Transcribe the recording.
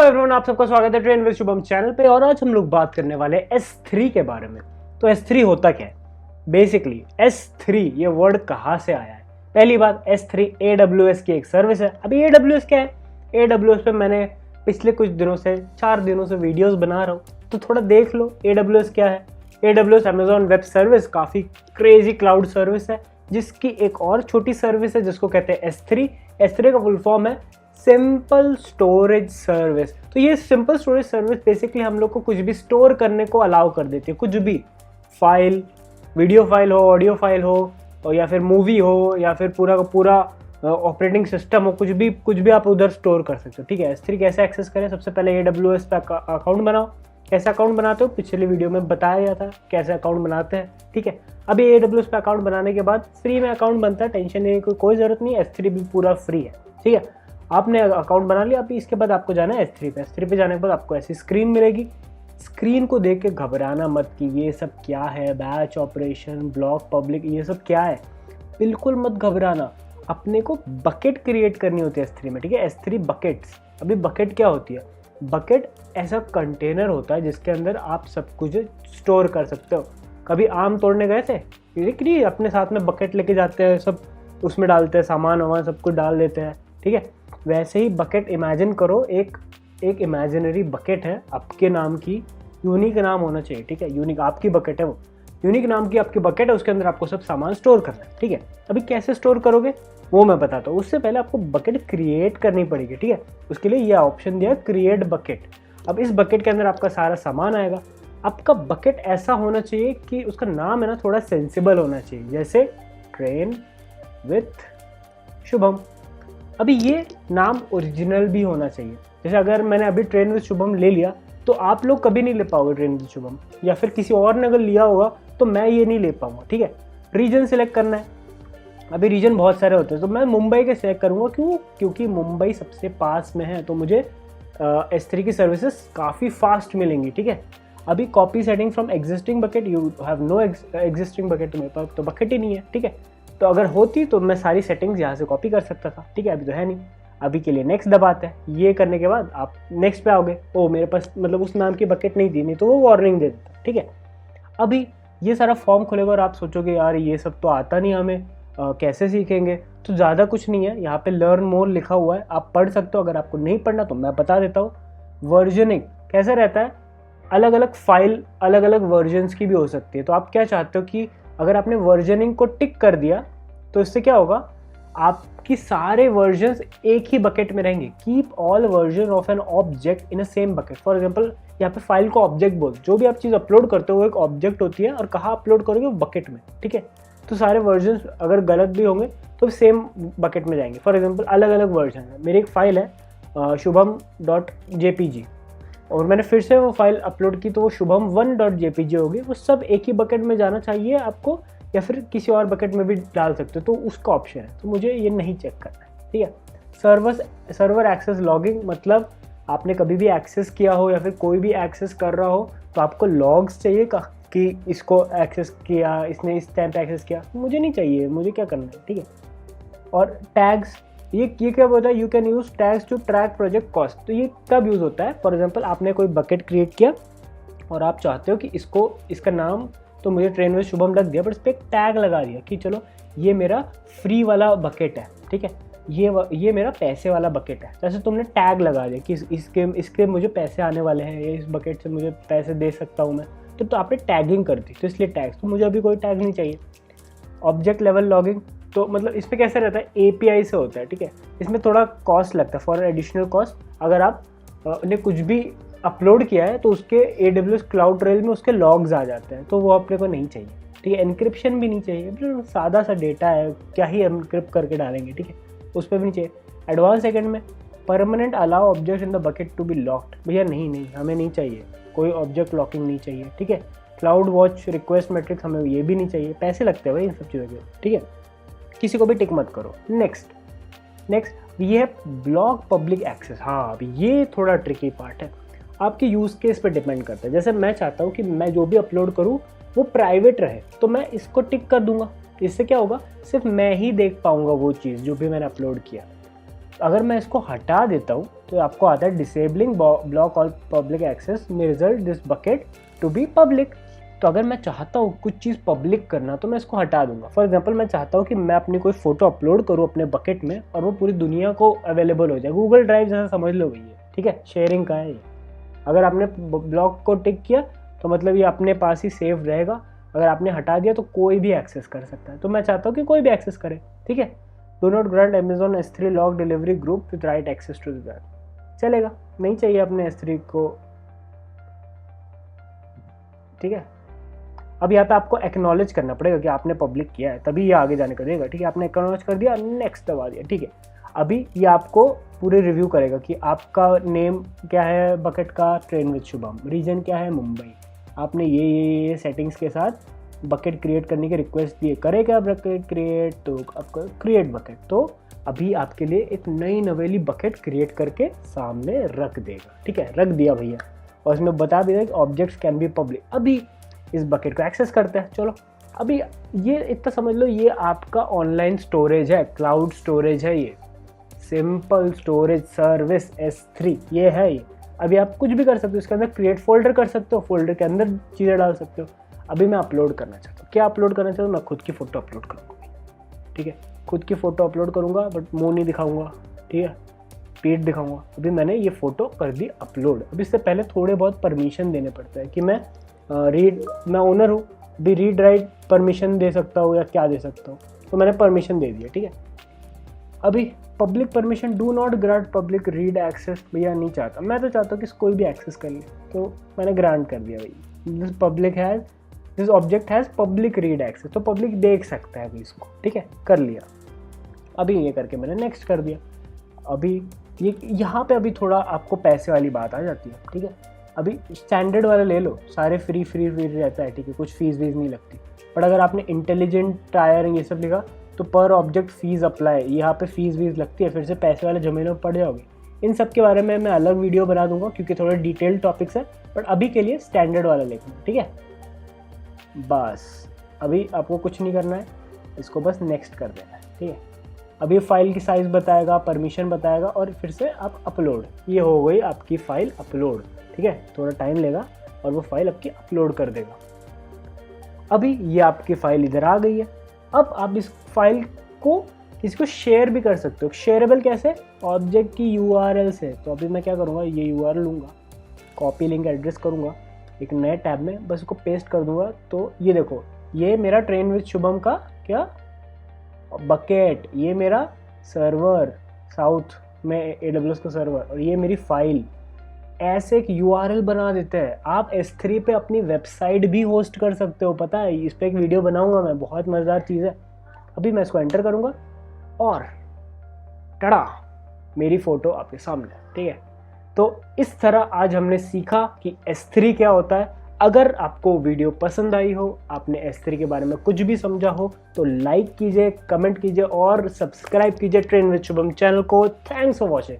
Everyone, आप सबका स्वागत है ट्रेन विद शुभम चैनल पे। और आज हम लोग बात करने वाले S3 के बारे में। तो S3 होता क्या है? बेसिकली S3 ये वर्ड कहाँ से आया है? पहली बात, S3 AWS की एक सर्विस है। अभी AWS क्या है? AWS पे मैंने पिछले कुछ दिनों से 4 दिनों से वीडियोस बना रहा हूँ, तो थोड़ा देख लो AWS क्या है। AWS अमेजॉन वेब सर्विस काफ़ी क्रेजी क्लाउड सर्विस है, जिसकी एक और छोटी सर्विस है जिसको कहते हैं S3। S3 का फुल फॉर्म है सिंपल स्टोरेज सर्विस। तो ये सिंपल स्टोरेज सर्विस बेसिकली हम लोग को कुछ भी स्टोर करने को अलाउ कर देती है। कुछ भी फाइल, वीडियो फाइल हो, ऑडियो फाइल हो, और या फिर मूवी हो, या फिर पूरा का पूरा ऑपरेटिंग सिस्टम हो, कुछ भी आप उधर स्टोर कर सकते हो। ठीक है, S3 कैसे एक्सेस करें? सबसे पहले AWS पे अकाउंट बनाओ। कैसे अकाउंट बनाते हो? पिछले वीडियो में बताया गया था कैसे अकाउंट बनाते हैं। ठीक है, अभी AWS पे अकाउंट बनाने के बाद फ्री में अकाउंट बनता है, टेंशन लेने की कोई ज़रूरत नहीं। S3 भी पूरा फ्री है। ठीक है, आपने अकाउंट बना लिया। अभी इसके बाद आपको जाना है S3 पे। S3 पे जाने के बाद आपको ऐसी स्क्रीन मिलेगी। स्क्रीन को देख के घबराना मत कि ये सब क्या है, बैच ऑपरेशन, ब्लॉक पब्लिक, ये सब क्या है। बिल्कुल मत घबराना। अपने को बकेट क्रिएट करनी होती है S3 में। ठीक है, S3 बकेट्स। अभी बकेट क्या होती है? बकेट ऐसा कंटेनर होता है जिसके अंदर आप सब कुछ स्टोर कर सकते हो। कभी आम तोड़ने गए थे? लेकिन अपने साथ में बकेट लेके जाते हैं, सब उसमें डालते हैं, सामान वामान सब कुछ डाल देते हैं। ठीक है, वैसे ही बकेट इमेजिन करो। एक इमेजिनरी बकेट है आपके नाम की, यूनिक नाम होना चाहिए। ठीक है, यूनिक आपकी बकेट है, वो यूनिक नाम की आपकी बकेट है, उसके अंदर आपको सब सामान स्टोर करना है। ठीक है, अभी कैसे स्टोर करोगे वो मैं बताता हूँ। उससे पहले आपको बकेट क्रिएट करनी पड़ेगी। ठीक है, उसके लिए यह ऑप्शन दिया क्रिएट बकेट। अब इस बकेट के अंदर आपका सारा सामान आएगा। आपका बकेट ऐसा होना चाहिए कि उसका नाम है ना थोड़ा सेंसिबल होना चाहिए, जैसे ट्रेन विथ शुभम। अभी ये नाम ओरिजिनल भी होना चाहिए। जैसे अगर मैंने अभी ट्रेन विद शुभम ले लिया तो आप लोग कभी नहीं ले पाओगे ट्रेन विद शुभम, या फिर किसी और ने अगर लिया होगा तो मैं ये नहीं ले पाऊंगा। ठीक है, रीजन सिलेक्ट करना है। अभी रीजन बहुत सारे होते हैं, तो मैं मुंबई के सिलेक्ट करूँगा। क्योंकि मुंबई सबसे पास में है, तो मुझे S3 की सर्विसेज काफ़ी फास्ट मिलेंगी। ठीक है, अभी copy setting from existing bucket, you have no existing bucket. मेरे पास तो बकेट ही नहीं है। ठीक है, तो अगर होती तो मैं सारी सेटिंग्स यहाँ से कॉपी कर सकता था। ठीक है, अभी तो है नहीं। अभी के लिए नेक्स्ट दबाते हैं। ये करने के बाद आप नेक्स्ट पे आओगे। ओ मेरे पास मतलब उस नाम की बकेट नहीं दी, नहीं तो वो वार्निंग दे देता। ठीक है, अभी ये सारा फॉर्म खुलेगा और आप सोचोगे यार ये सब तो आता नहीं हमें, कैसे सीखेंगे? तो ज़्यादा कुछ नहीं है, यहाँ पे लर्न मोर लिखा हुआ है, आप पढ़ सकते हो। अगर आपको नहीं पढ़ना तो मैं बता देता हूँ। वर्जनिंग कैसे रहता है? अलग अलग फाइल अलग अलग वर्जन्स की भी हो सकती है। तो आप क्या चाहते हो कि अगर आपने वर्जनिंग को टिक कर दिया तो इससे क्या होगा? आपकी सारे वर्जन्स एक ही बकेट में रहेंगे। Keep all version of an object in a same bucket. For example यहाँ पे फाइल को ऑब्जेक्ट बोल, जो भी आप चीज़ अपलोड करते हो वो एक ऑब्जेक्ट होती है, और कहाँ अपलोड करोगे? वो बकेट में। ठीक है, तो सारे वर्जन्स अगर गलत भी होंगे तो सेम बकेट में जाएंगे। फॉर एग्जांपल अलग अलग वर्जन है। मेरी एक फाइल है shubham.jpg, और मैंने फिर से वो फाइल अपलोड की तो वो shubham1.jpg होगी। वो सब एक ही बकेट में जाना चाहिए आपको, या फिर किसी और बकेट में भी डाल सकते हो, तो उसका ऑप्शन है। तो मुझे ये नहीं चेक करना है। ठीक है, सर्वर एक्सेस लॉगिंग, मतलब आपने कभी भी एक्सेस किया हो या फिर कोई भी एक्सेस कर रहा हो तो आपको लॉग्स चाहिए कि इसको एक्सेस किया, इसने इस टाइम पे एक्सेस किया। मुझे नहीं चाहिए, मुझे क्या करना है। ठीक है, और टैग्स, ये क्या बोलता है? You can use tags to track project cost. तो ये कब यूज़ होता है? फॉर एग्जांपल आपने कोई बकेट क्रिएट किया और आप चाहते हो कि इसका नाम तो मुझे ट्रेन विद शुभम लग दिया, बट इस पर एक टैग लगा दिया कि चलो ये मेरा फ्री वाला बकेट है। ठीक है, ये मेरा पैसे वाला बकेट है। जैसे तुमने टैग लगा दिया कि इसके मुझे पैसे आने वाले हैं, या इस बकेट से मुझे पैसे दे सकता हूँ मैं, तो आपने टैगिंग कर दी, तो इसलिए टैग्स। तो मुझे अभी कोई टैग नहीं चाहिए। ऑब्जेक्ट लेवल लॉगिंग, तो मतलब इस पर कैसे रहता है? API से होता है। ठीक है, इसमें थोड़ा कॉस्ट लगता है, फॉर एडिशनल कॉस्ट। अगर आप ने कुछ भी अपलोड किया है तो उसके AWS क्लाउड ट्रेल में उसके लॉग्स आ जाते हैं, तो वो अपने को नहीं चाहिए। ठीक है, एनक्रिप्शन भी नहीं चाहिए, मतलब सादा सा डेटा है, क्या ही एनक्रिप्ट करके डालेंगे। ठीक है, उस पर भी नहीं चाहिए। एडवांस सेकंड में permanent allow object in the bucket to be locked, भैया नहीं हमें नहीं चाहिए, कोई ऑब्जेक्ट लॉकिंग नहीं चाहिए। ठीक है, क्लाउड वॉच रिक्वेस्ट मैट्रिक्स, हमें ये भी नहीं चाहिए। पैसे लगते हैं भाई इन सब चीज़ों के। ठीक है, किसी को भी टिक मत करो। नेक्स्ट ये है ब्लॉक पब्लिक एक्सेस। हाँ, अभी ये थोड़ा ट्रिकी पार्ट है, आपके यूज़ केस पे डिपेंड करता है। जैसे मैं चाहता हूँ कि मैं जो भी अपलोड करूँ वो प्राइवेट रहे, तो मैं इसको टिक कर दूंगा। इससे क्या होगा? सिर्फ मैं ही देख पाऊंगा वो चीज़ जो भी मैंने अपलोड किया। अगर मैं इसको हटा देता हूँ तो आपको आता है disabling block all public access may result this bucket to be public. तो अगर मैं चाहता हूँ कुछ चीज़ पब्लिक करना तो मैं इसको हटा दूंगा। फॉर एग्जांपल मैं चाहता हूँ कि मैं अपनी कोई फोटो अपलोड करूँ अपने बकेट में और वो पूरी दुनिया को अवेलेबल हो जाए, गूगल ड्राइव जैसा समझ लो भैया, ठीक है, शेयरिंग का है ये। अगर आपने ब्लॉक को टिक किया तो मतलब ये अपने पास ही सेव रहेगा, अगर आपने हटा दिया तो कोई भी एक्सेस कर सकता है। तो मैं चाहता हूँ कि कोई भी एक्सेस करे, ठीक है। Do not grant Amazon S3 lock delivery group with write access to the, चलेगा, नहीं चाहिए अपने S3 को, ठीक है। अब यहाँ पे आपको एक्नॉलेज करना पड़ेगा कि आपने पब्लिक किया है, तभी ये आगे जाने का देगा, ठीक है। आपने एक्नॉलेज कर दिया, नेक्स्ट दबा दिया, ठीक है। अभी ये आपको पूरे रिव्यू करेगा कि आपका नेम क्या है बकेट का, ट्रेन विद शुभम, रीजन क्या है मुंबई, आपने ये सेटिंग्स के साथ बकेट क्रिएट करने की रिक्वेस्ट दी है, करे क्या बकेट क्रिएट, तो आपका क्रिएट बकेट, तो अभी आपके लिए एक नई नवेली बकेट क्रिएट करके सामने रख देगा, ठीक है। रख दिया भैया, और इसमें बता भी देगा कि ऑब्जेक्ट्स कैन बी पब्लिक। अभी इस बकेट को एक्सेस करते हैं, चलो। अभी ये इतना समझ लो, ये आपका ऑनलाइन स्टोरेज है, क्लाउड स्टोरेज है, ये सिंपल स्टोरेज सर्विस S3 ये है ये। अभी आप कुछ भी कर सकते हो, इसके अंदर क्रिएट फोल्डर कर सकते हो, फोल्डर के अंदर चीज़ें डाल सकते हो। अभी मैं अपलोड करना चाहता हूँ, क्या अपलोड करना चाहता हूँ, मैं खुद की फ़ोटो अपलोड करूँगा, ठीक है। खुद की फ़ोटो अपलोड करूँगा, बट मुँह नहीं दिखाऊँगा, ठीक है, पीठ दिखाऊँगा। अभी मैंने ये फ़ोटो कर दी अपलोड। अभी इससे पहले थोड़े बहुत परमिशन देने पड़ते हैं कि मैं मैं ओनर हूँ, भी रीड राइट परमिशन दे सकता हूँ या क्या दे सकता हूँ, तो मैंने परमिशन दे दिया, ठीक है। अभी public permission, do not grant public read access, भैया नहीं चाहता, मैं तो चाहता हूँ कि कोई भी एक्सेस कर ले, तो मैंने ग्रांट कर दिया भाई, this object has public read access, तो पब्लिक देख सकता है अभी इसको, ठीक है, कर लिया। अभी ये करके मैंने नेक्स्ट कर दिया। अभी ये यहाँ पे अभी थोड़ा आपको पैसे वाली बात आ जाती है, ठीक है। अभी स्टैंडर्ड वाला ले लो, सारे फ्री रहता है, ठीक है, कुछ फीस वीस नहीं लगती। बट अगर आपने इंटेलिजेंट टायर ये सब लिखा तो पर ऑब्जेक्ट फीस अप्लाई, यहाँ पे फीस वीस लगती है, फिर से पैसे वाले झमेले में पड़ जाओगे। इन सब के बारे में मैं अलग वीडियो बना दूंगा क्योंकि थोड़ा डिटेल्ड टॉपिक्स है, बट अभी के लिए स्टैंडर्ड वाला लिखना, ठीक है। बस अभी आपको कुछ नहीं करना है, इसको बस नेक्स्ट कर देना है, ठीक है। अभी फाइल की साइज़ बताएगा, परमिशन बताएगा, और फिर से आप अपलोड, ये हो गई आपकी फ़ाइल अपलोड, ठीक है। थोड़ा टाइम लेगा और वो फाइल आपकी अपलोड कर देगा। अभी ये आपकी फ़ाइल इधर आ गई है। अब आप इस फाइल को किसी को शेयर भी कर सकते हो। शेयरेबल कैसे, ऑब्जेक्ट की URL से। तो अभी मैं क्या करूँगा, ये URL लूँगा, कॉपी लिंक एड्रेस करूँगा एक नए टैब में, बस इसको पेस्ट कर दूँगा। तो ये देखो, ये मेरा ट्रेन विद शुभम का क्या बकेट, ये मेरा सर्वर साउथ में AWS का सर्वर, और ये मेरी फाइल। ऐसे एक URL बना देते हैं। आप S3 पे अपनी वेबसाइट भी होस्ट कर सकते हो, पता है, इस पर एक वीडियो बनाऊंगा मैं, बहुत मज़ेदार चीज़ है। अभी मैं इसको एंटर करूंगा और टड़ा, मेरी फ़ोटो आपके सामने, ठीक है। तो इस तरह आज हमने सीखा कि S3 क्या होता है। अगर आपको वीडियो पसंद आई हो, आपने S3 के बारे में कुछ भी समझा हो, तो लाइक कीजिए, कमेंट कीजिए और सब्सक्राइब कीजिए ट्रेन विद शुभम चैनल को। Thanks for watching.